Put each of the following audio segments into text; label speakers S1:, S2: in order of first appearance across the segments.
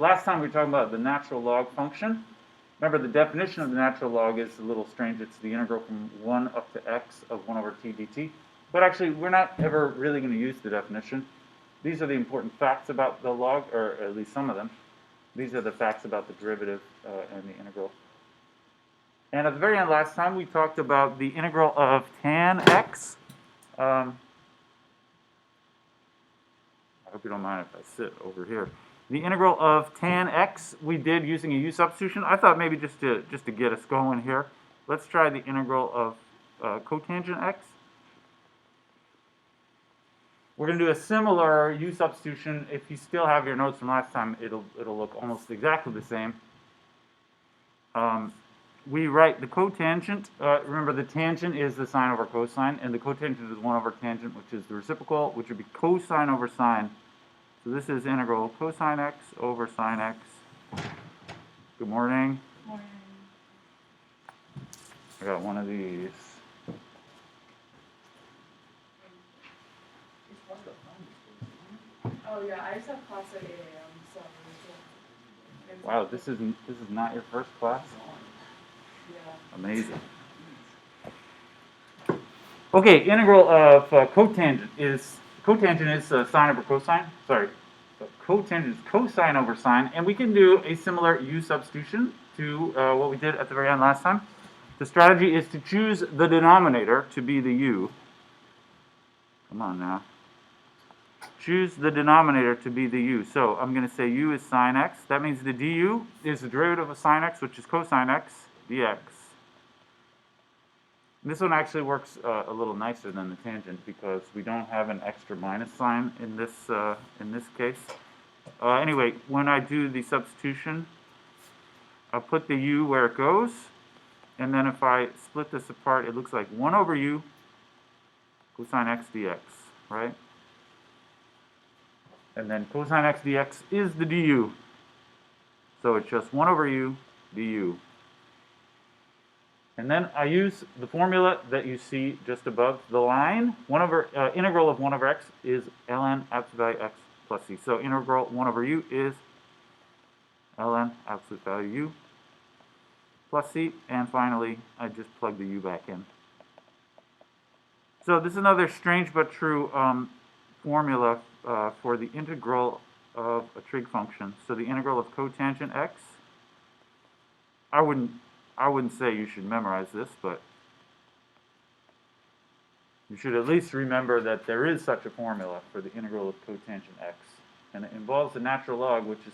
S1: last time we were talking about the natural log function. Remember, the definition of the natural log is a little strange. It's the integral from 1 up to x of 1 over t dt. But actually, we're not ever really going to use the definition. These are the important facts about the log, or at least some of them. These are the facts about the derivative and the integral. And at the very end last time, we talked about the integral of tan x. I hope you don't mind if I sit over here. The integral of tan x we did using a u substitution. I thought maybe just to get us going here, let's try the integral of cotangent x. We're going to do a similar u substitution. If you still have your notes from last time, it'll look almost exactly the same. We write the cotangent. Remember, the tangent is the sine over cosine, and the cotangent is 1 over tangent, which is the reciprocal, which would be cosine over sine. So this is integral cosine x over sine x. Good morning.
S2: Good morning.
S1: I got one of these.
S2: Oh yeah, I just have class at 8 a.m. So.
S1: Wow, this is not your first class?
S2: Yeah.
S1: Amazing. Okay, integral of cotangent is sine over cosine. Sorry, cotangent is cosine over sine, and we can do a similar u substitution to what we did at the very end last time. The strategy is to choose the denominator to be the u. Come on now. Choose the denominator to be the u. So I'm going to say u is sine x. That means the du is the derivative of sine x, which is cosine x, dx. This one actually works a little nicer than the tangent because we don't have an extra minus sign in this case. Anyway, when I do the substitution, I'll put the u where it goes, and then if I split this apart, it looks like 1 over u cosine x dx, right? And then cosine x dx is the du. So it's just 1 over u du. And then I use the formula that you see just above the line. Integral of 1 over x is ln absolute value x plus c. So integral 1 over u is ln absolute value u plus c. And finally, I just plug the u back in. So this is another strange but true formula for the integral of a trig function. So the integral of cotangent x, I wouldn't say you should memorize this, but you should at least remember that there is such a formula for the integral of cotangent x. And it involves the natural log, which is,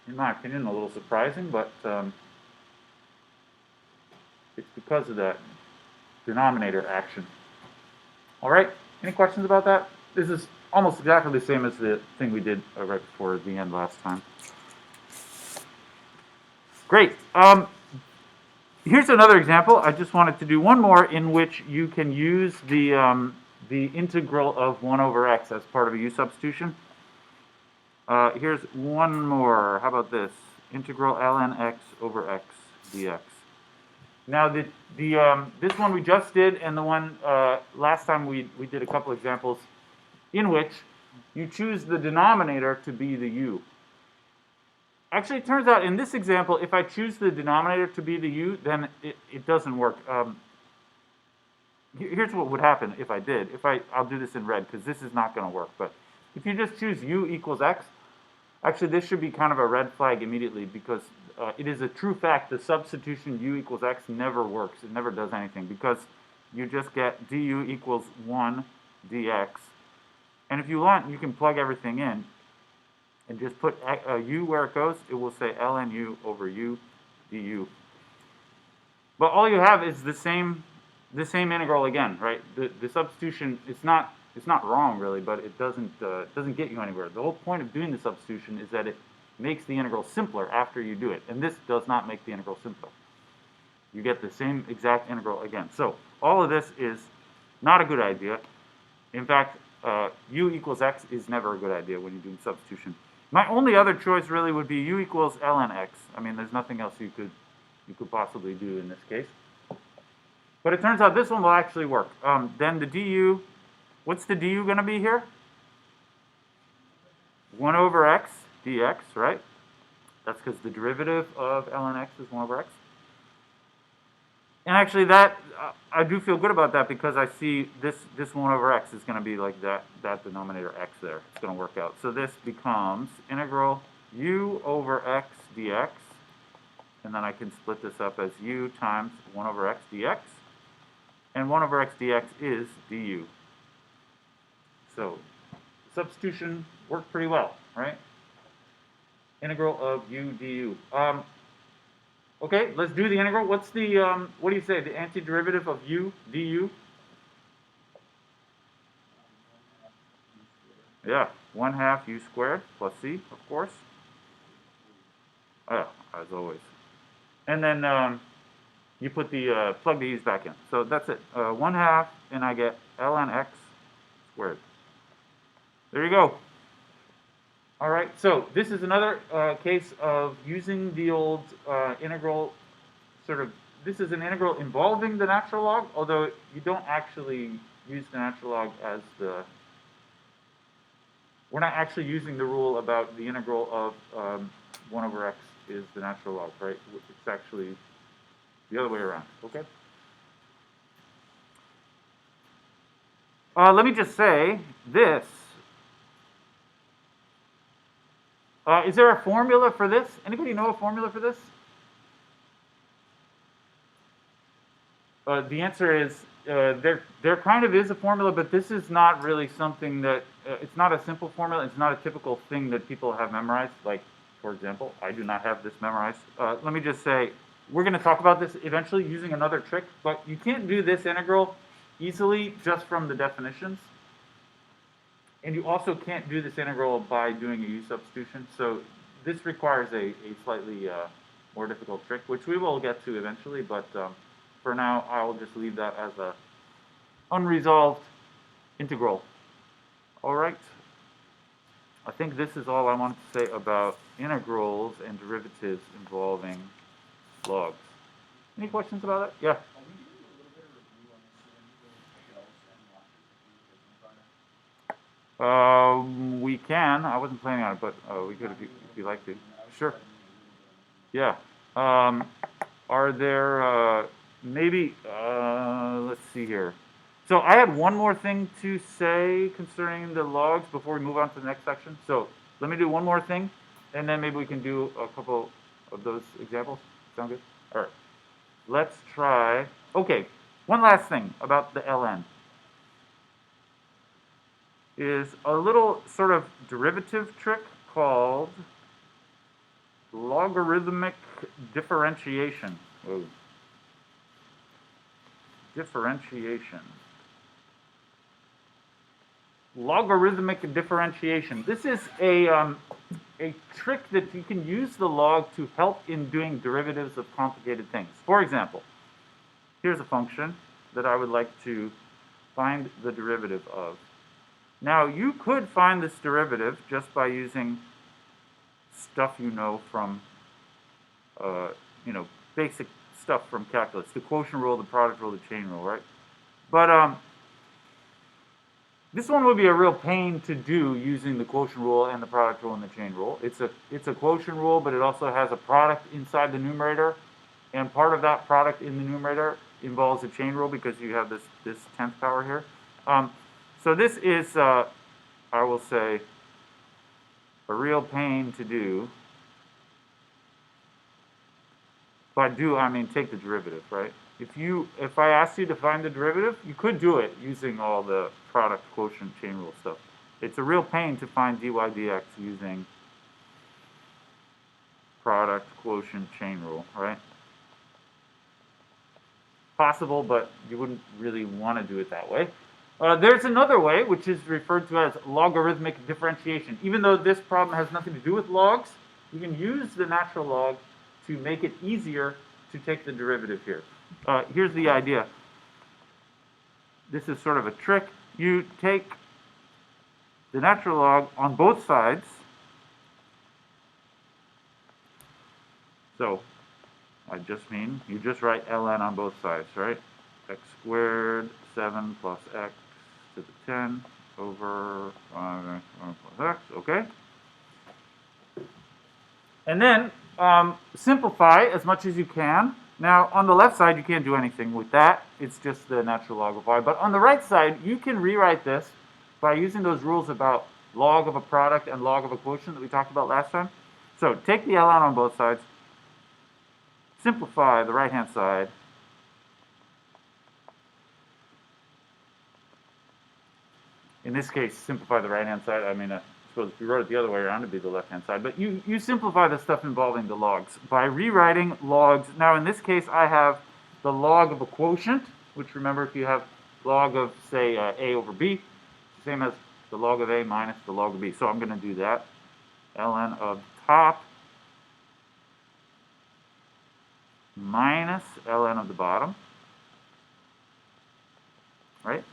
S1: in my opinion, a little surprising, but it's because of that denominator action. All right, any questions about that? This is almost exactly the same as the thing we did right before the end last time. Great. Here's another example. I just wanted to do one more in which you can use the integral of 1 over x as part of a u substitution. Here's one more. How about this? Integral ln x over x dx. Now, this one we just did, and the one last time we did a couple examples in which you choose the denominator to be the u. Actually, it turns out in this example, if I choose the denominator to be the u, then it doesn't work. Here's what would happen if I did. I'll do this in red because this is not going to work. But if you just choose u equals x, actually this should be kind of a red flag immediately because it is a true fact the substitution u equals x never works. It never does anything because you just get du equals 1 dx. And if you want, you can plug everything in and just put u where it goes. It will say ln u over u du. But all you have is the same integral again, right? The substitution, it's not wrong really, but it doesn't get you anywhere. The whole point of doing the substitution is that it makes the integral simpler after you do it, and this does not make the integral simpler. You get the same exact integral again. So all of this is not a good idea. In fact, u equals x is never a good idea when you're doing substitution. My only other choice really would be u equals ln x. I mean, there's nothing else you could possibly do in this case. But it turns out this one will actually work. Then the du, what's the du going to be here? 1 over x dx, right? That's because the derivative of ln x is 1 over x. And actually that, I do feel good about that because I see this 1 over x is going to be like that denominator x there. It's going to work out. So this becomes integral u over x dx. And then I can split this up as u times 1 over x dx. And 1 over x dx is du. So substitution worked pretty well, right? Integral of u du. Okay, let's do the integral. What's the, what do you say, the antiderivative of u du? Yeah, 1/2 u squared plus c, of course. Oh, as always. And then you put the, plug the e's back in. So that's it. 1/2, and I get ln x squared. There you go. All right, so this is another case of using the old integral sort of, this is an integral involving the natural log, although you don't actually use the natural log as the, we're not actually using the rule about the integral of 1 over x is the natural log, right? It's actually the other way around, okay? Let me just say this. Is there a formula for this? Anybody know a formula for this? The answer is there kind of is a formula, but this is not really something that, it's not a simple formula. It's not a typical thing that people have memorized. Like, for example, I do not have this memorized. Let me just say, we're going to talk about this eventually using another trick, but you can't do this integral easily just from the definitions. And you also can't do this integral by doing a u substitution. So this requires a slightly more difficult trick, which we will get to eventually, but for now, I'll just leave that as a unresolved integral. All right. I think this is all I wanted to say about integrals and derivatives involving logs. Any questions about it? Yeah. We can. I wasn't planning on it, but we could if you like to. Sure. Yeah. Are there maybe? Let's see here. So I had one more thing to say concerning the logs before we move on to the next section. So let me do one more thing, and then maybe we can do a couple of those examples. Sound good? All right. Let's try. Okay. One last thing about the ln. Is a little sort of derivative trick called logarithmic differentiation. Whoa. Differentiation. Logarithmic differentiation. This is a trick that you can use the log to help in doing derivatives of complicated things. For example, here's a function that I would like to find the derivative of. Now, you could find this derivative just by using stuff you know from, basic stuff from calculus. The quotient rule, the product rule, the chain rule, right? But this one would be a real pain to do using the quotient rule and the product rule and the chain rule. It's a quotient rule, but it also has a product inside the numerator. And part of that product in the numerator involves a chain rule because you have this 10th power here. So this is, I will say, a real pain to do. By do, I mean take the derivative, right? If I asked you to find the derivative, you could do it using all the product, quotient, chain rule stuff. It's a real pain to find dy dx using product, quotient, chain rule, right? Possible, but you wouldn't really want to do it that way. There's another way, which is referred to as logarithmic differentiation. Even though this problem has nothing to do with logs, you can use the natural log to make it easier to take the derivative here. Here's the idea. This is sort of a trick. You take the natural log on both sides. So I just mean you just write ln on both sides, right? X squared 7 plus x to the 10 over 5x plus x, okay? And then simplify as much as you can. Now, on the left side, you can't do anything with that. It's just the natural log of y. But on the right side, you can rewrite this by using those rules about log of a product and log of a quotient that we talked about last time. So take the ln on both sides, simplify the right-hand side, in this case, simplify the right-hand side. I mean, I suppose if you wrote it the other way around, it'd be the left-hand side. But you simplify the stuff involving the logs by rewriting logs. Now, in this case, I have the log of a quotient, which remember, if you have log of, say, a over b, it's the same as the log of a minus the log of b. So I'm going to do that. ln of top minus ln of the bottom, right?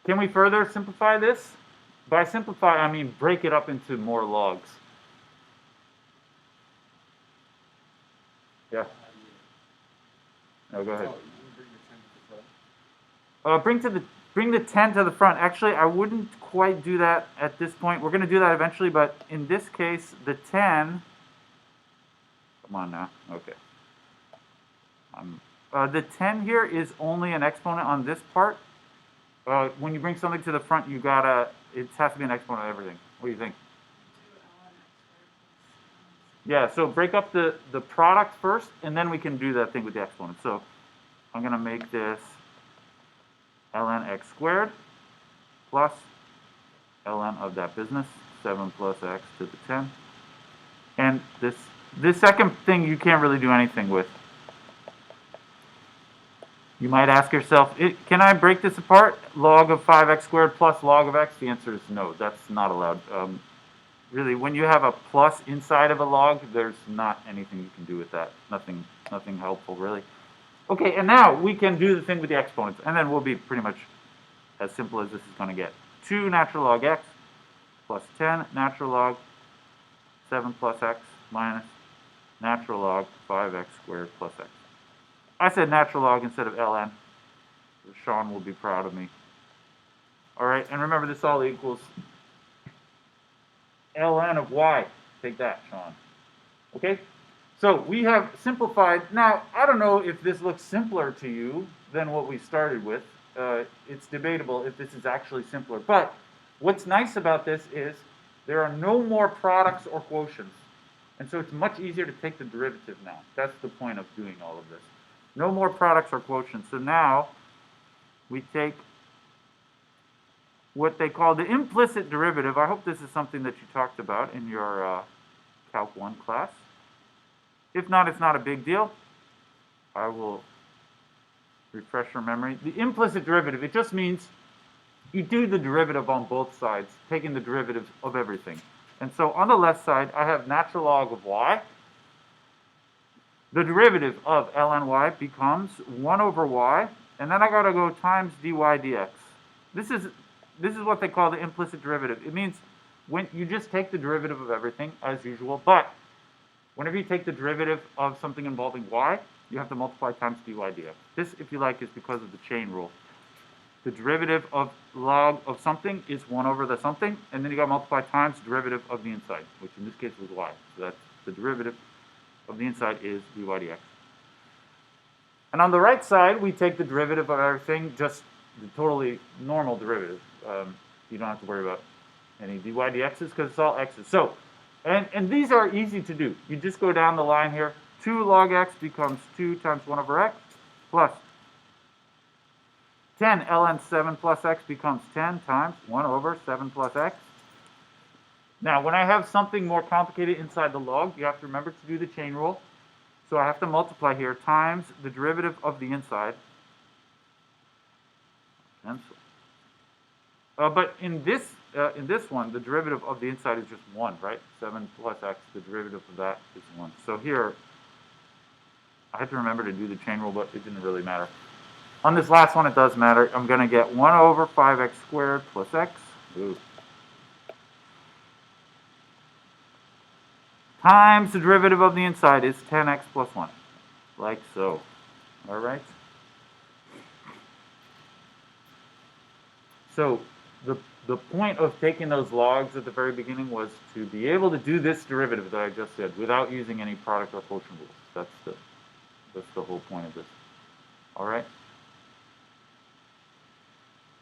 S1: Can we further simplify this? By simplify, I mean break it up into more logs. Yeah. No, go ahead. Bring the 10 to the front. Actually, I wouldn't quite do that at this point. We're going to do that eventually, but in this case, the 10. Come on now. Okay. The 10 here is only an exponent on this part. When you bring something to the front, it has to be an exponent of everything. What do you think? Yeah, so break up the product first, and then we can do that thing with the exponent. So I'm going to make this ln x squared plus ln of that business, 7 plus x to the 10. And this second thing you can't really do anything with. You might ask yourself, can I break this apart? Log of 5x squared plus log of x? The answer is no, that's not allowed. Really, when you have a plus inside of a log, there's not anything you can do with that. Nothing helpful, really. Okay, and now we can do the thing with the exponents, and then we'll be pretty much as simple as this is going to get. 2 natural log x plus 10 natural log 7 plus x minus natural log 5x squared plus x. I said natural log instead of ln. Sean will be proud of me. All right, and remember this all equals ln of y. Take that, Sean. Okay? So we have simplified. Now, I don't know if this looks simpler to you than what we started with. It's debatable if this is actually simpler. But what's nice about this is there are no more products or quotients. And so it's much easier to take the derivative now. That's the point of doing all of this. No more products or quotients. So now we take what they call the implicit derivative. I hope this is something that you talked about in your Calc 1 class. If not, it's not a big deal. I will refresh your memory. The implicit derivative, it just means you do the derivative on both sides, taking the derivative of everything. And so on the left side, I have natural log of y. The derivative of ln y becomes 1 over y, and then I got to go times dy dx. This is what they call the implicit derivative. It means when you just take the derivative of everything, as usual, but whenever you take the derivative of something involving y, you have to multiply times dy dx. This, if you like, is because of the chain rule. The derivative of log of something is 1 over the something, and then you got to multiply times derivative of the inside, which in this case was y. So that's the derivative of the inside is dy dx. And on the right side, we take the derivative of everything, just the totally normal derivative. You don't have to worry about any dy dx's because it's all x's. So, and these are easy to do. You just go down the line here. 2 log x becomes 2 times 1 over x plus 10 ln 7 plus x becomes 10 times 1 over 7 plus x. Now, when I have something more complicated inside the log, you have to remember to do the chain rule. So I have to multiply here times the derivative of the inside. But in this one, the derivative of the inside is just 1, right? 7 plus x, the derivative of that is 1. So here, I had to remember to do the chain rule, but it didn't really matter. On this last one, it does matter. I'm going to get 1 over 5x squared plus x. Ooh. Times the derivative of the inside is 10x plus 1, like so. All right? So the point of taking those logs at the very beginning was to be able to do this derivative that I just said without using any product or quotient rules. That's the whole point of this. All right.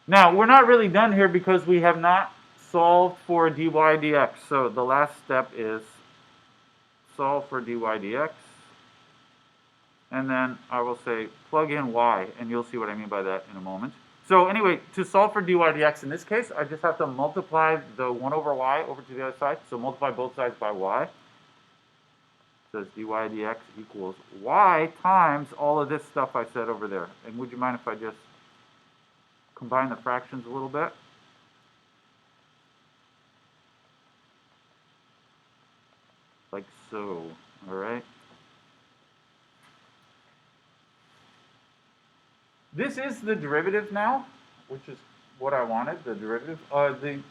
S1: Now, we're not really done here because we have not solved for dy dx. So the last step is solve for dy dx. And then I will say plug in y, and you'll see what I mean by that in a moment. So anyway, to solve for dy dx in this case, I just have to multiply the 1 over y over to the other side. So multiply both sides by y. It says dy dx equals y times all of this stuff I said over there. And would you mind if I just combine the fractions a little bit? Like so, all right? This is the derivative now, which is what I wanted, the derivative. The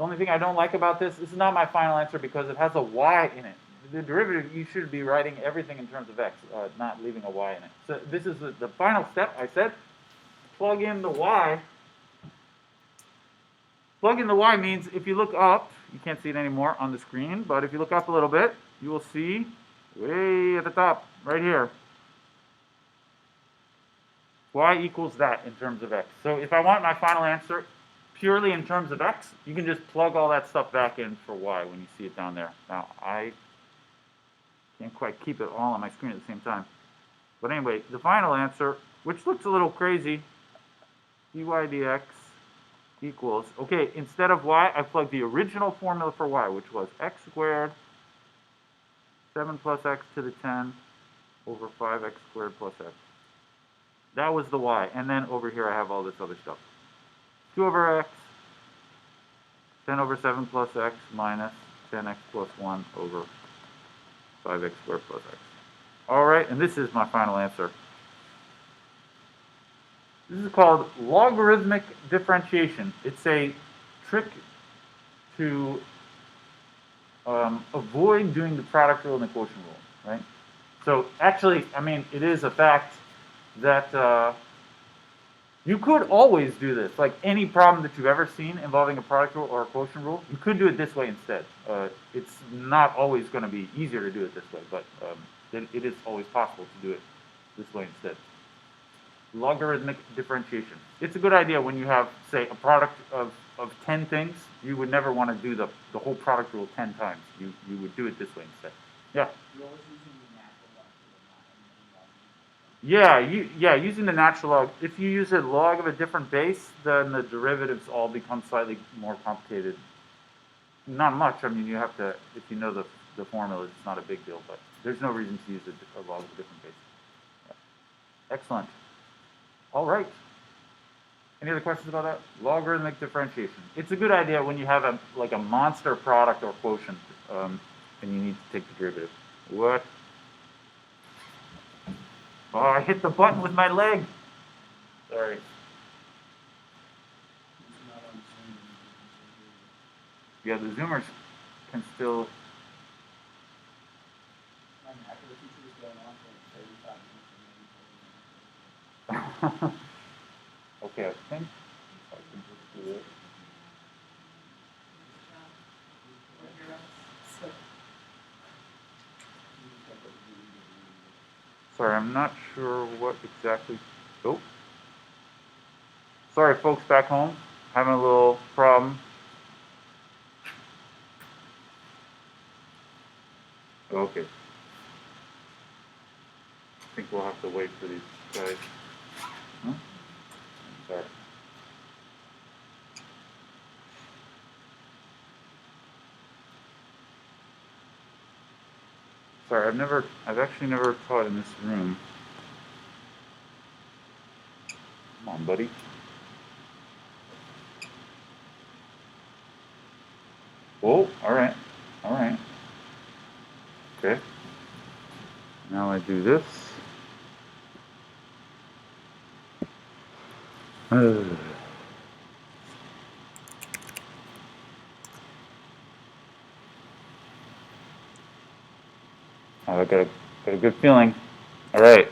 S1: only thing I don't like about this is not my final answer because it has a y in it. The derivative, you should be writing everything in terms of x, not leaving a y in it. So this is the final step. I said plug in the y. Plug in the y means if you look up, you can't see it anymore on the screen, but if you look up a little bit, you will see way at the top, right here, y equals that in terms of x. So if I want my final answer purely in terms of x, you can just plug all that stuff back in for y when you see it down there. Now, I can't quite keep it all on my screen at the same time. But anyway, the final answer, which looks a little crazy, dy dx equals, okay, instead of y, I plugged the original formula for y, which was x squared, 7 plus x to the 10 over 5x squared plus x. That was the y. And then over here I have all this other stuff. 2 over x, 10 over 7 plus x minus 10x plus 1 over 5x squared plus x. All right, and this is my final answer. This is called logarithmic differentiation. It's a trick to avoid doing the product rule and the quotient rule, right? So actually, I mean, it is a fact that you could always do this. Like any problem that you've ever seen involving a product rule or a quotient rule, you could do it this way instead. It's not always going to be easier to do it this way, but it is always possible to do it this way instead. Logarithmic differentiation. It's a good idea when you have, say, a product of 10 things. You would never want to do the whole product rule 10 times. You would do it this way instead. Yeah? Yeah, using the natural log. If you use a log of a different base, then the derivatives all become slightly more complicated. Not much. I mean, you have to, if you know the formulas, it's not a big deal, but there's no reason to use a log of a different base. Yeah. Excellent. All right. Any other questions about that? Logarithmic differentiation. It's a good idea when you have a monster product or quotient, and you need to take the derivative. What? Oh, I hit the button with my leg. Sorry. Yeah, the Zoomers can still. Okay, I think I can just do it. Sorry, I'm not sure what exactly. Oh. Sorry, folks back home. Having a little problem. Okay. I think we'll have to wait for these guys. Huh? Sorry. Sorry, I've actually never taught in this room. Come on, buddy. Oh, all right. Okay. Now I do this. Oh, I got a good feeling. All right.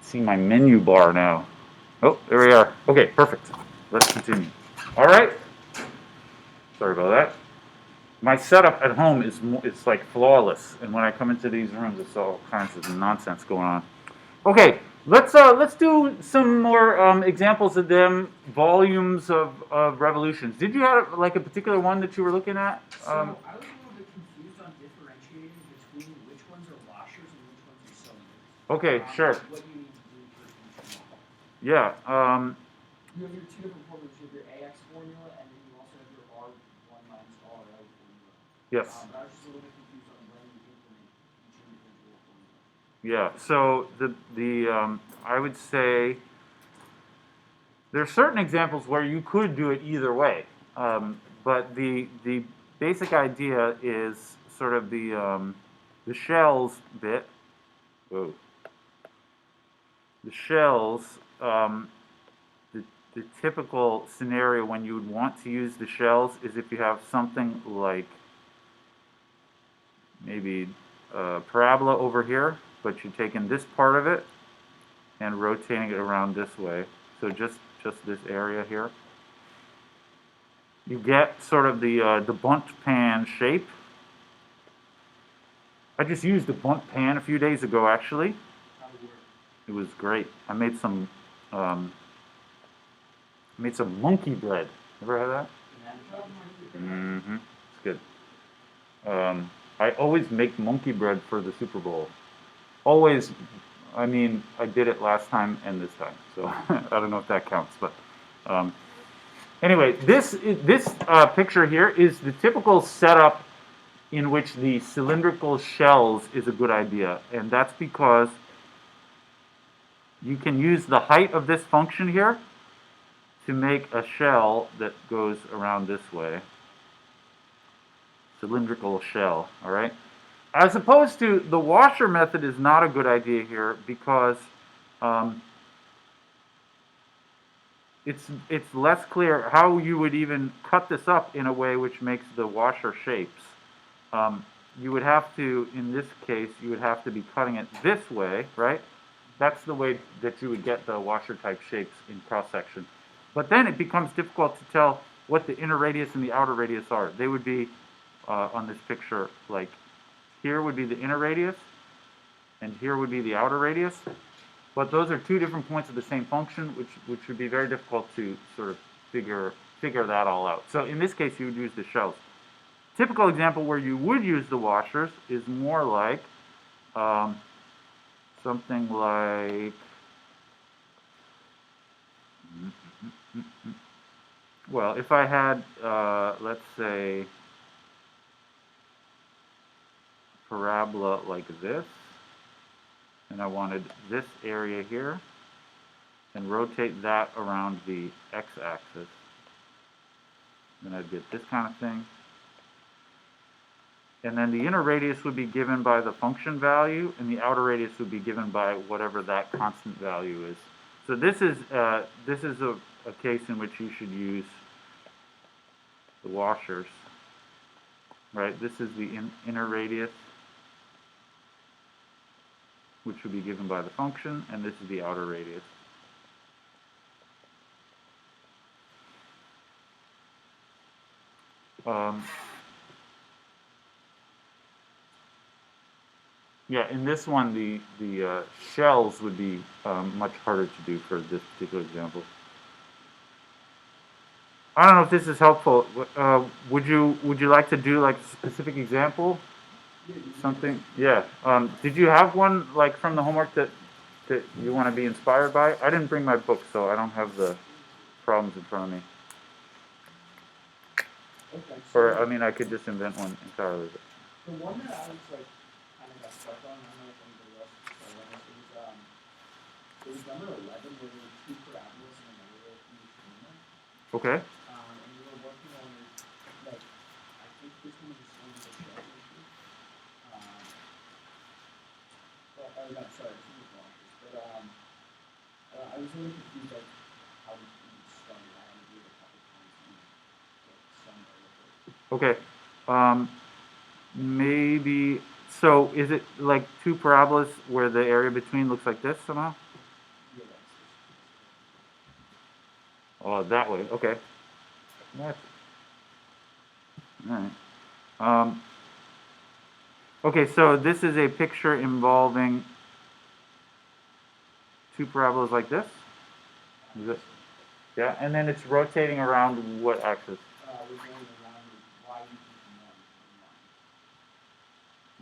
S1: see my menu bar now. Oh, there we are. Okay, perfect. Let's continue. All right. Sorry about that. My setup at home is it's like flawless, and when I come into these rooms, it's all kinds of nonsense going on. Okay, let's do some more examples of them volumes of revolutions. Did you have like a particular one that you were looking at?
S3: So I was a little bit confused on differentiating between which ones are washers and which ones are cylinders.
S1: Okay, sure.
S3: What you need to do for each one.
S1: Yeah.
S3: You have your two different formulas. You have your AX formula, and then you also have your R1 minus RL formula.
S1: Yes.
S3: But I was just a little bit confused on when you implement each individual formula.
S1: Yeah. So I would say there are certain examples where you could do it either way, but the basic idea is sort of the shells bit. Whoa. The shells. The typical scenario when you would want to use the shells is if you have something like maybe a parabola over here, but you're taking this part of it and rotating it around this way. So just this area here. You get sort of the bunt pan shape. I just used the bunt pan a few days ago, actually. It was great. I made some monkey bread. Ever had that? Mm-hmm. It's good. I always make monkey bread for the Super Bowl. Always. I mean, I did it last time and this time, so I don't know if that counts. But anyway, this picture here is the typical setup in which the cylindrical shells is a good idea, and that's because you can use the height of this function here to make a shell that goes around this way. Cylindrical shell, all right? As opposed to the washer method is not a good idea here because it's less clear how you would even cut this up in a way which makes the washer shapes. You would have to, in this case, you would have to be cutting it this way, right? That's the way that you would get the washer type shapes in cross section. But then it becomes difficult to tell what the inner radius and the outer radius are. They would be on this picture, like here would be the inner radius and here would be the outer radius. But those are two different points of the same function, which would be very difficult to sort of figure that all out. So in this case, you would use the shells. Typical example where you would use the washers is more like something like, well, if I had, let's say, parabola like this, and I wanted this area here, and rotate that around the x-axis, then I'd get this kind of thing. And then the inner radius would be given by the function value, and the outer radius would be given by whatever that constant value is. So this is a case in which you should use the washers, right? This is the inner radius, which would be given by the function, and this is the outer radius. Yeah, in this one, the shells would be much harder to do for this particular example. I don't know if this is helpful. Would you like to do like a specific example? Something? Yeah. Did you have one like from the homework that you want to be inspired by? I didn't bring my book, so I don't have the problems in front of me.
S3: Okay.
S1: Or I mean, I could just invent one entirely.
S3: The one that I was like kind of got stuck on, I don't know if anybody else saw on this, it was number 11 where there were two parabolas and a negative in between them.
S1: Okay.
S3: And we were working on like I think this one was the shell issue. Oh no, sorry, this was washers. But I was really confused like how we started. I had to do it a couple times and get somewhere with it.
S1: Okay. Maybe, so is it like two parabolas where the area between looks like this somehow? that way. Okay. That's, all right. Okay, so this is a picture involving two parabolas like this. Is it? Yeah, and then it's rotating around what axis?
S3: We're going around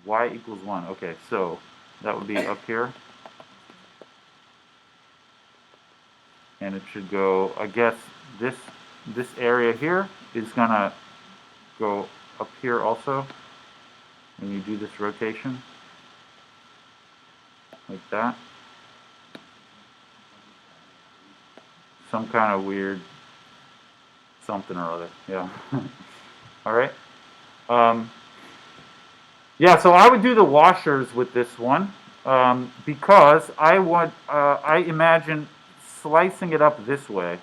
S3: with y equals 1.
S1: Y equals 1. Okay, so that would be up here. And it should go, I guess, this area here is going to go up here also when you do this rotation. Like that. Some kind of weird something or other. Yeah. All right. Yeah, so I would do the washers with this one because I imagine slicing it up this way,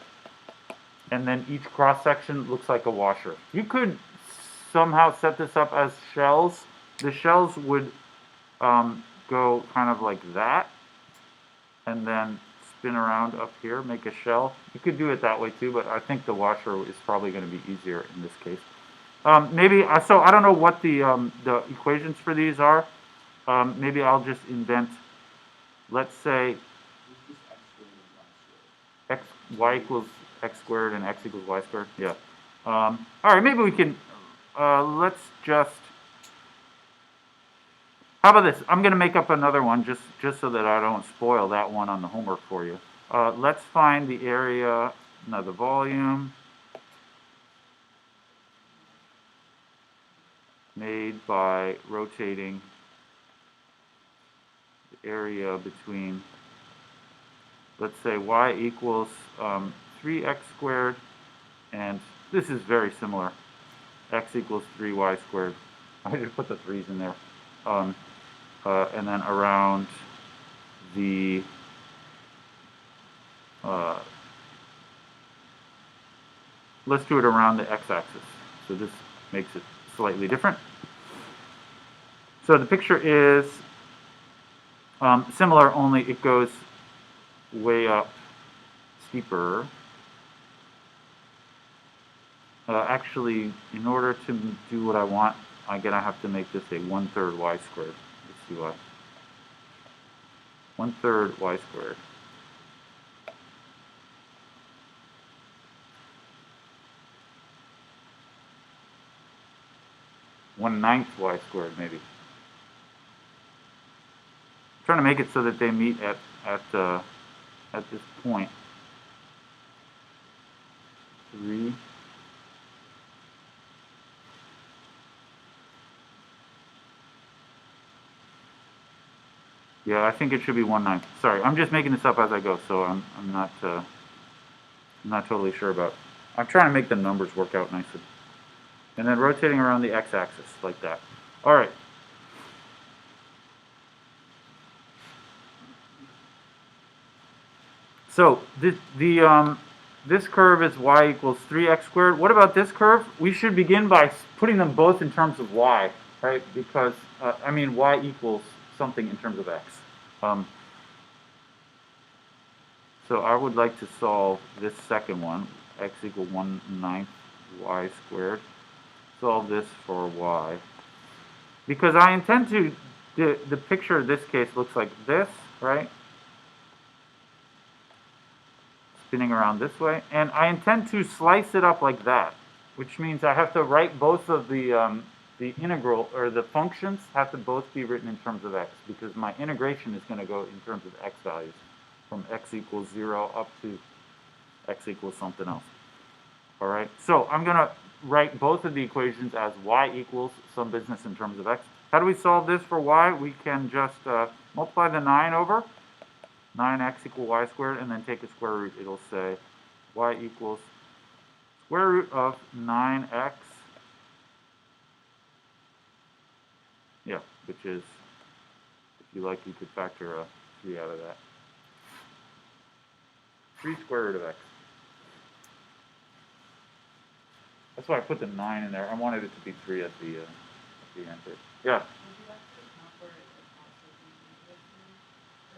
S1: and then each cross section looks like a washer. You could somehow set this up as shells. The shells would go kind of like that, and then spin around up here, make a shell. You could do it that way too, but I think the washer is probably going to be easier in this case. Maybe, so I don't know what the equations for these are. Maybe I'll just invent, let's say, y equals x squared and x equals y squared. Yeah. All right, maybe we can, let's just, how about this? I'm going to make up another one just so that I don't spoil that one on the homework for you. Let's find the area, no, the volume made by rotating the area between, let's say, y equals 3x squared, and this is very similar, x equals 3y squared. I just put the 3's in there. And then around the let's do it around the x-axis. So this makes it slightly different. So the picture is similar, only it goes way up, steeper. Actually, in order to do what I want, I'm going to have to make this a 1/3 y squared. Let's see why. 1/3 y squared. One-ninth y squared, maybe. I'm trying to make it so that they meet at this point. 3. Yeah, I think it should be 1/9. Sorry, I'm just making this up as I go, so I'm not totally sure about. I'm trying to make the numbers work out nicely. And then rotating around the x-axis like that. All right. So this curve is y equals 3x squared. What about this curve? We should begin by putting them both in terms of y, right? Because I mean y equals something in terms of x. So I would like to solve this second one, x equals 1/9 y squared. Solve this for y. Because I intend to, the picture of this case looks like this, right? Spinning around this way. And I intend to slice it up like that, which means I have to write both of the integral, or the functions have to both be written in terms of x, because my integration is going to go in terms of x values, from x equals 0 up to x equals something else. All right, so I'm going to write both of the equations as y equals some business in terms of x. How do we solve this for y? We can just multiply the 9 over, 9x equals y squared, and then take a square root. It'll say y equals square root of 9x. Yeah, which is, if you like, you could factor a 3 out of that. 3 square root of x. That's why I put the 9 in there. I wanted it to be 3 at the end there. Yeah.
S2: Would you like to account for it if also be negative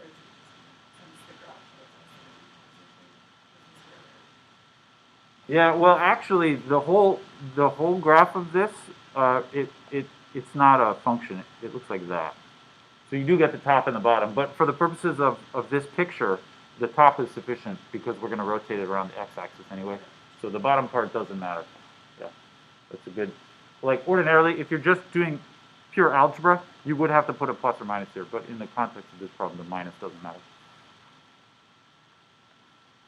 S2: 3? Or is it just since the graph shows us that it is positive, this is square root?
S1: Yeah, well, actually, the whole graph of this, it's not a function. It looks like that. So you do get the top and the bottom, but for the purposes of this picture, the top is sufficient because we're going to rotate it around the x-axis anyway. So the bottom part doesn't matter. Yeah, that's a good. Like ordinarily, if you're just doing pure algebra, you would have to put a plus or minus here, but in the context of this problem, the minus doesn't matter.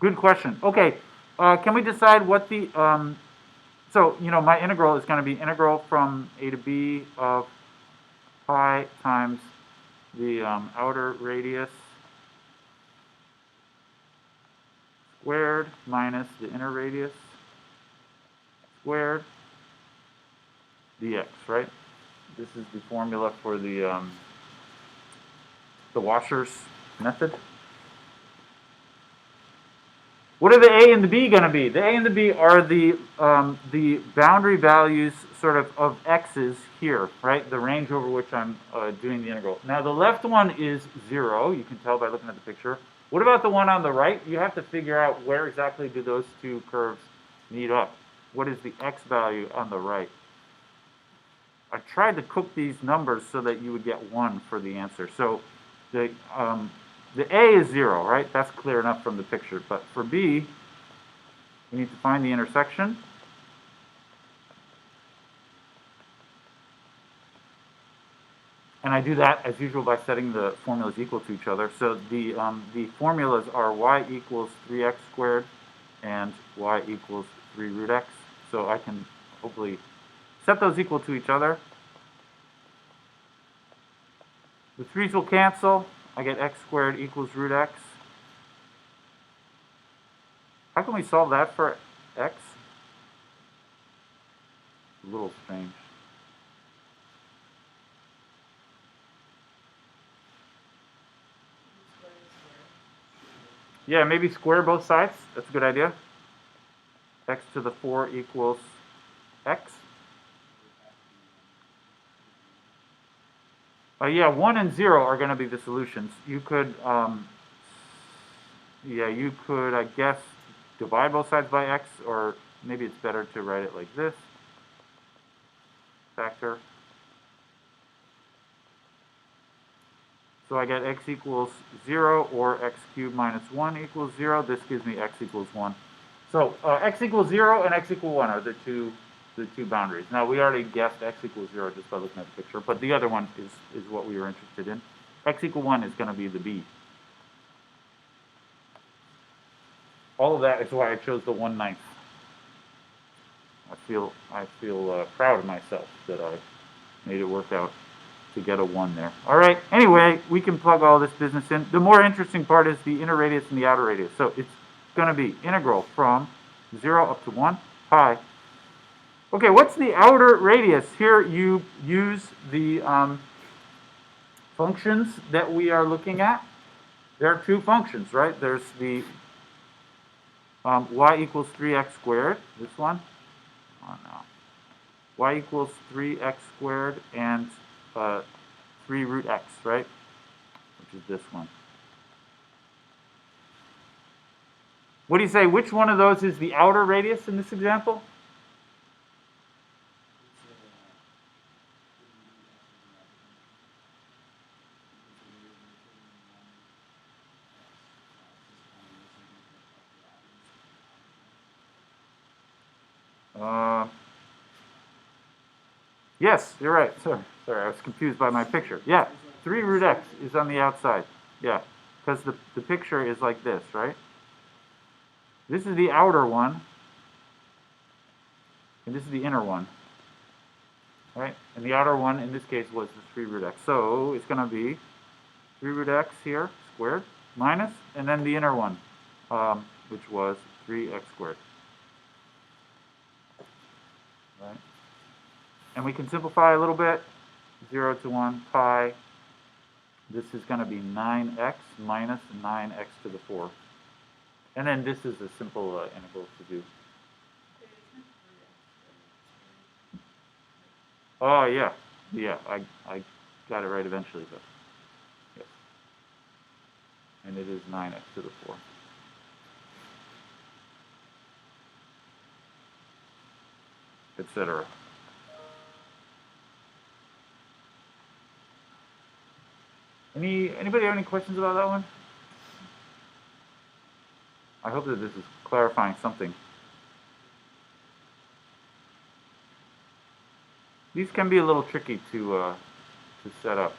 S1: Good question. Okay, can we decide what the so you know my integral is going to be integral from a to b of pi times the outer radius squared minus the inner radius squared dx, right? This is the formula for the washers method. What are the a and the b going to be? The a and the b are the boundary values sort of x's here, right? The range over which I'm doing the integral. Now the left one is 0. You can tell by looking at the picture. What about the one on the right? You have to figure out where exactly do those two curves meet up. What is the x value on the right? I tried to cook these numbers so that you would get 1 for the answer. So the a is 0, right? That's clear enough from the picture. But for b, we need to find the intersection. And I do that, as usual, by setting the formulas equal to each other. So the formulas are y equals 3x squared and y equals 3 root x. So I can hopefully set those equal to each other. The 3's will cancel. I get x squared equals root x. How can we solve that for x? A little strange. Yeah, maybe square both sides. That's a good idea. X to the 4 equals x. Yeah, 1 and 0 are going to be the solutions. You could, yeah, you could, I guess, divide both sides by x, or maybe it's better to write it like this. Factor. So I get x equals 0, or x cubed minus 1 equals 0. This gives me x equals 1. So x equals 0 and x equals 1 are the two boundaries. Now, we already guessed x equals 0 just by looking at the picture, but the other one is what we were interested in. X equals 1 is going to be the b. All of that is why I chose the 1/9. I feel proud of myself that I made it work out to get a 1 there. All right, anyway, we can plug all this business in. The more interesting part is the inner radius and the outer radius. So it's going to be integral from 0 up to 1 pi. Okay, what's the outer radius? Here you use the functions that we are looking at. There are two functions, right? There's the y equals 3x squared, this one. Oh, no. Y equals 3x squared and 3 root x, right? Which is this one. What do you say? Which one of those is the outer radius in this example? Yes, you're right. Sorry, I was confused by my picture. Yeah, 3 root x is on the outside. Yeah, because the picture is like this, right? This is the outer one, and this is the inner one, right? And the outer one, in this case, was the 3 root x. So it's going to be 3 root x here, squared, minus, and then the inner one, which was 3x squared. Right? And we can simplify a little bit. 0 to 1 pi. This is going to be 9x minus 9x to the 4. And then this is a simple integral to do. Oh, yeah. Yeah, I got it right eventually, but yes. And it is 9x to the 4. etc. Anybody have any questions about that one? I hope that this is clarifying something. These can be a little tricky to set up.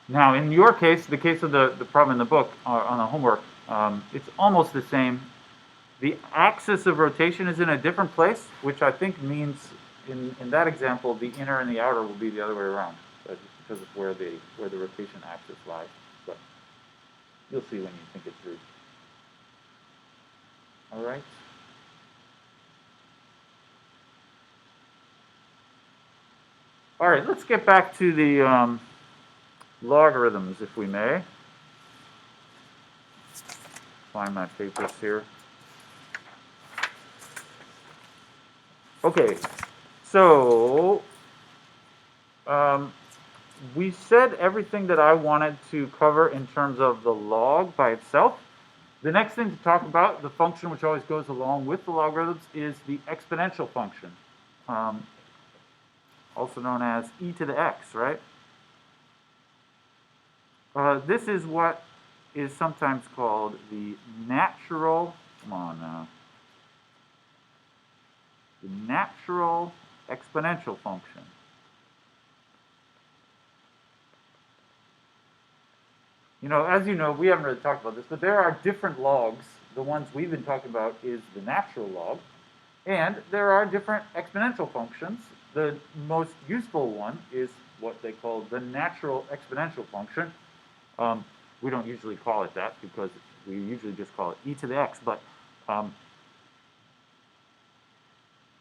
S1: Now, in your case, the case of the problem in the book on the homework, it's almost the same. The axis of rotation is in a different place, which I think means in that example, the inner and the outer will be the other way around, just because of where the rotation axis lies. But you'll see when you think it through. All right. All right, let's get back to the logarithms, if we may. Find my papers here. Okay, so we said everything that I wanted to cover in terms of the log by itself. The next thing to talk about, the function which always goes along with the logarithms, is the exponential function, also known as e to the x, right? This is what is sometimes called the natural, come on now, the natural exponential function. You know, as you know, we haven't really talked about this, but there are different logs. The ones we've been talking about is the natural log, and there are different exponential functions. The most useful one is what they call the natural exponential function. We don't usually call it that because we usually just call it e to the x, but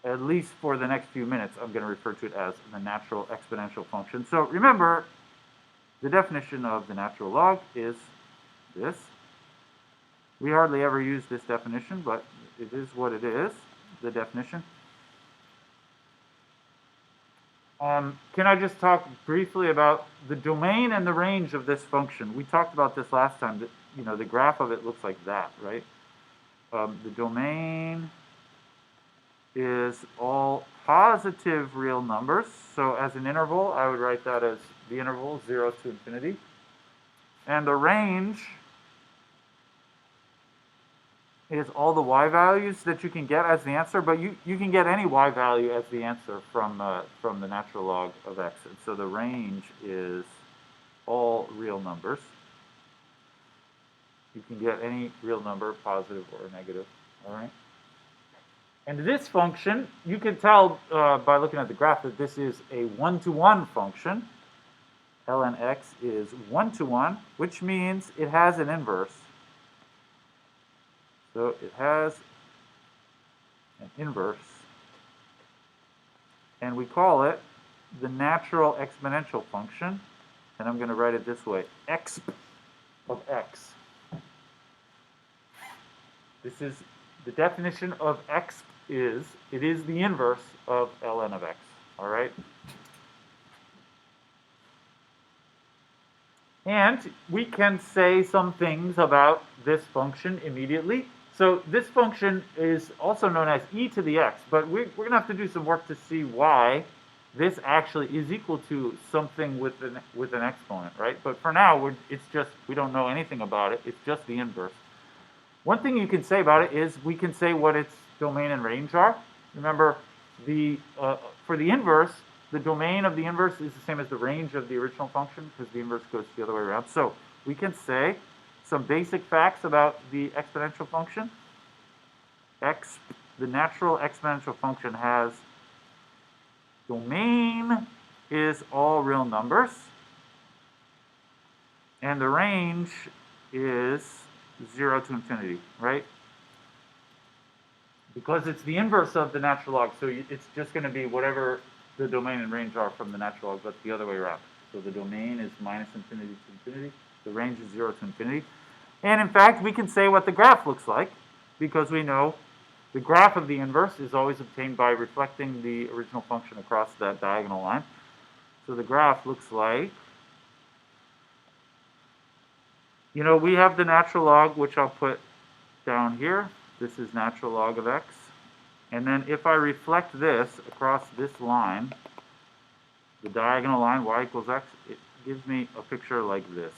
S1: at least for the next few minutes, I'm going to refer to it as the natural exponential function. So remember, the definition of the natural log is this. We hardly ever use this definition, but it is what it is, the definition. Can I just talk briefly about the domain and the range of this function? We talked about this last time. That, you know, the graph of it looks like that, right? The domain is all positive real numbers. So as an interval, I would write that as the interval 0 to infinity. And the range is all the y values that you can get as the answer, but you can get any y value as the answer from the natural log of x. And so the range is all real numbers. You can get any real number, positive or negative, all right? And this function, you can tell by looking at the graph that this is a one-to-one function. ln x is 1 to 1, which means it has an inverse. So it has an inverse. And we call it the natural exponential function. And I'm going to write it this way, exp of x. This is the definition of exp is, it is the inverse of ln of x, all right? And we can say some things about this function immediately. So this function is also known as e to the x, but we're going to have to do some work to see why this actually is equal to something with an exponent, right? But for now, it's just, we don't know anything about it. It's just the inverse. One thing you can say about it is we can say what its domain and range are. Remember, for the inverse, the domain of the inverse is the same as the range of the original function because the inverse goes the other way around. So we can say some basic facts about the exponential function. The natural exponential function has domain is all real numbers, and the range is 0 to infinity, right? Because it's the inverse of the natural log, so it's just going to be whatever the domain and range are from the natural log, but the other way around. So the domain is minus infinity to infinity, the range is 0 to infinity. And in fact, we can say what the graph looks like, because we know the graph of the inverse is always obtained by reflecting the original function across that diagonal line. So the graph looks like You know, we have the natural log, which I'll put down here. This is natural log of x. And then if I reflect this across this line, the diagonal line, y equals x, it gives me a picture like this.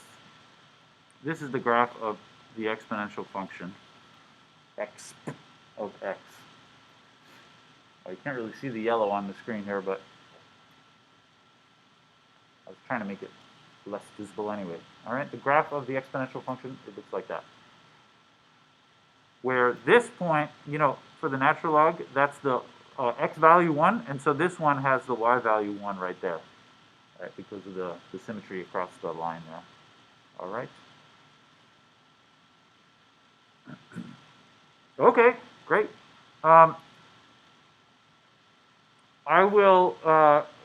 S1: This is the graph of the exponential function, x of x. You can't really see the yellow on the screen here, but I was trying to make it less visible anyway. All right, the graph of the exponential function, it looks like that. Where this point, you know, for the natural log, that's the x value 1, and so this one has the y value 1 right there, right, because of the symmetry across the line there. All right. Okay, great. I will,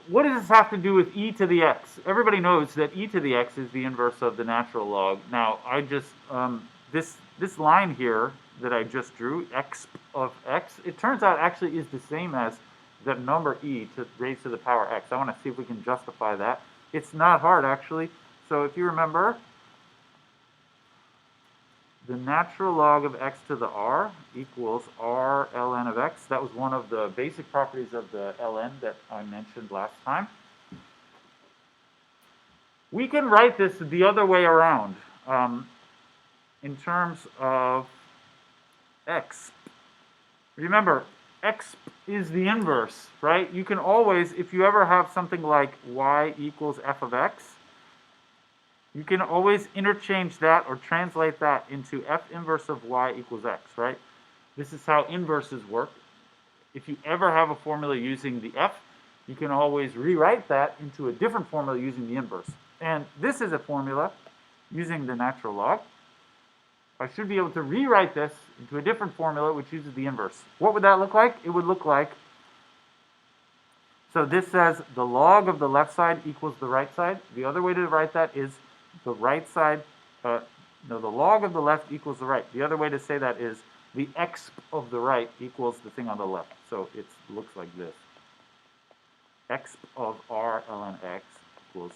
S1: what does this have to do with e to the x? Everybody knows that e to the x is the inverse of the natural log. Now, I just, this line here that I just drew, x of x, it turns out actually is the same as the number e to raised to the power x. I want to see if we can justify that. It's not hard, actually. So if you remember, the natural log of x to the r equals r ln of x. That was one of the basic properties of the ln that I mentioned last time. We can write this the other way around in terms of x. Remember, x is the inverse, right? You can always, if you ever have something like y equals f of x, you can always interchange that or translate that into f inverse of y equals x, right? This is how inverses work. If you ever have a formula using the f, you can always rewrite that into a different formula using the inverse. And this is a formula using the natural log. I should be able to rewrite this into a different formula which uses the inverse. What would that look like? It would look like, so this says the log of the left side equals the right side. The other way to write that is the right side, no, the log of the left equals the right. The other way to say that is the x of the right equals the thing on the left. So it looks like this. X of r ln x equals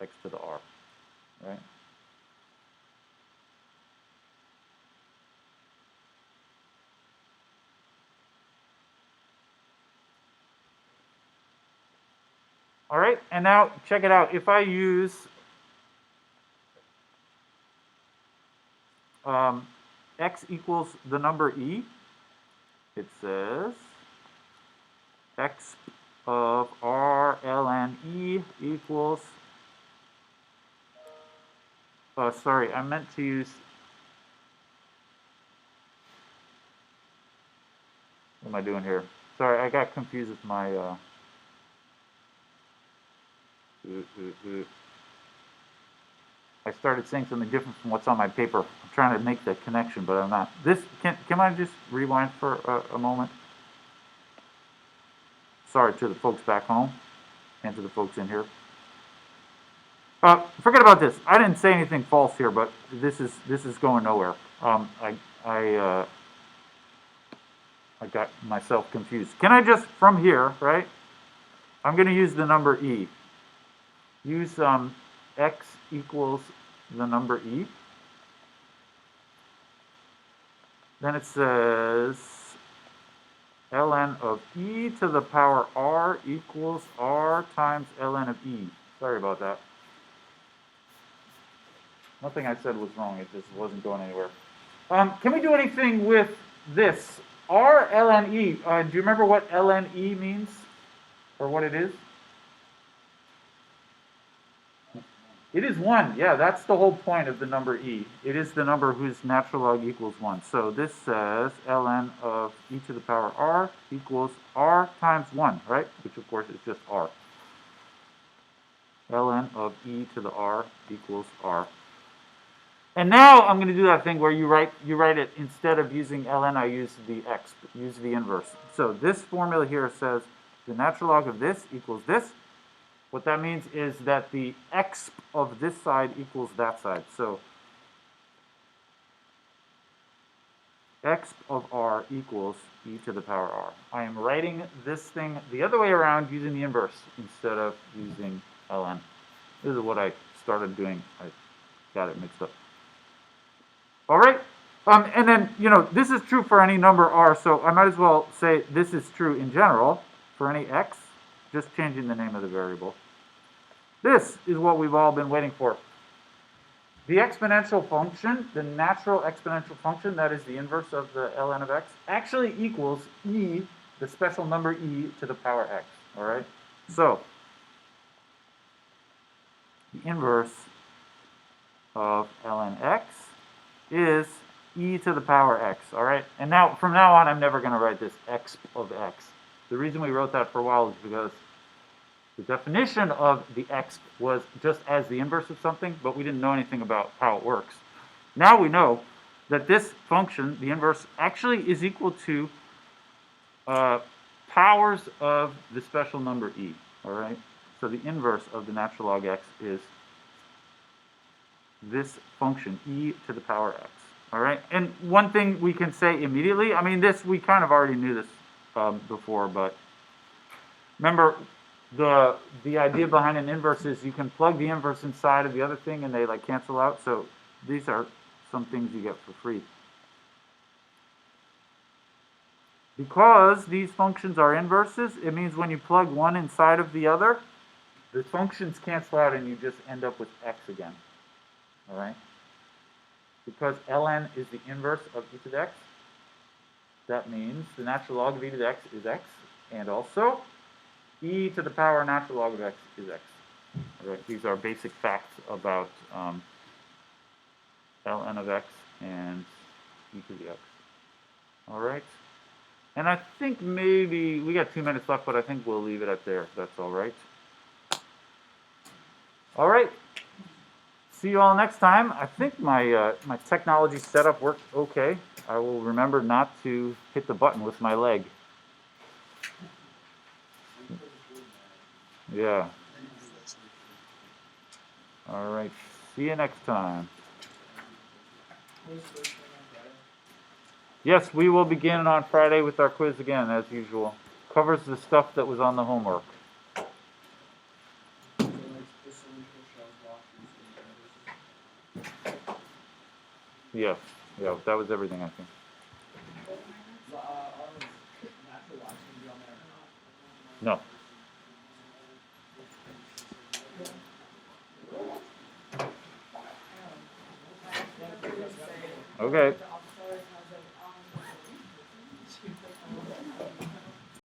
S1: x to the r, right? All right, and now check it out. If I use x equals the number e, it says x of r ln e equals, sorry, I meant to use, what am I doing here? Sorry, I got confused with my, I started saying something different from what's on my paper. I'm trying to make that connection, but I'm not. This, can I just rewind for a moment? Sorry to the folks back home and to the folks in here. Forget about this. I didn't say anything false here, but this is going nowhere. I got myself confused. Can I just, from here, right? I'm going to use the number e. Use x equals the number e. Then it says ln of e to the power r equals r times ln of e. Sorry about that. Nothing I said was wrong. It just wasn't going anywhere. Can we do anything with this? R ln e. Do you remember what ln e means? Or what it is? It is 1. Yeah, that's the whole point of the number e. It is the number whose natural log equals 1. So this says ln of e to the power r equals r times 1, right? Which, of course, is just r. Ln of e to the r equals r. And now I'm going to do that thing where you write it, instead of using ln, I use the x, use the inverse. So this formula here says the natural log of this equals this. What that means is that the x of this side equals that side. So x of r equals e to the power r. I am writing this thing the other way around using the inverse instead of using ln. This is what I started doing. I got it mixed up. All right? And then, this is true for any number r, so I might as well say this is true in general for any x, just changing the name of the variable. This is what we've all been waiting for. The exponential function, the natural exponential function, that is the inverse of the ln of x, actually equals e, the special number e, to the power x. All right? So, the inverse of ln x is e to the power x, all right? And now, from now on, I'm never going to write this exp of x. The reason we wrote that for a while is because the definition of the exp was just as the inverse of something, but we didn't know anything about how it works. Now we know that this function, the inverse, actually is equal to powers of the special number e, all right? So the inverse of the natural log x is this function, e to the power x. All right, and one thing we can say immediately, I mean, this, we kind of already knew this before, but remember, the idea behind an inverse is you can plug the inverse inside of the other thing and they like cancel out, so these are some things you get for free. Because these functions are inverses, it means when you plug one inside of the other, the functions cancel out and you just end up with x again. All right? Because ln is the inverse of e to the x, that means the natural log of e to the x is x, and also e to the power natural log of x is x. All right, these are basic facts about ln of x and e to the x. All right, and I think maybe we got 2 minutes left, but I think we'll leave it at there, if that's all right. All right. See you all next time. I think my my technology setup worked okay. I will remember not to hit the button with my leg. Yeah. All right. See you next time. Yes, we will begin on Friday with our quiz again, as usual. Covers the stuff that was on the homework. Yeah, that was everything, I think. No. Okay.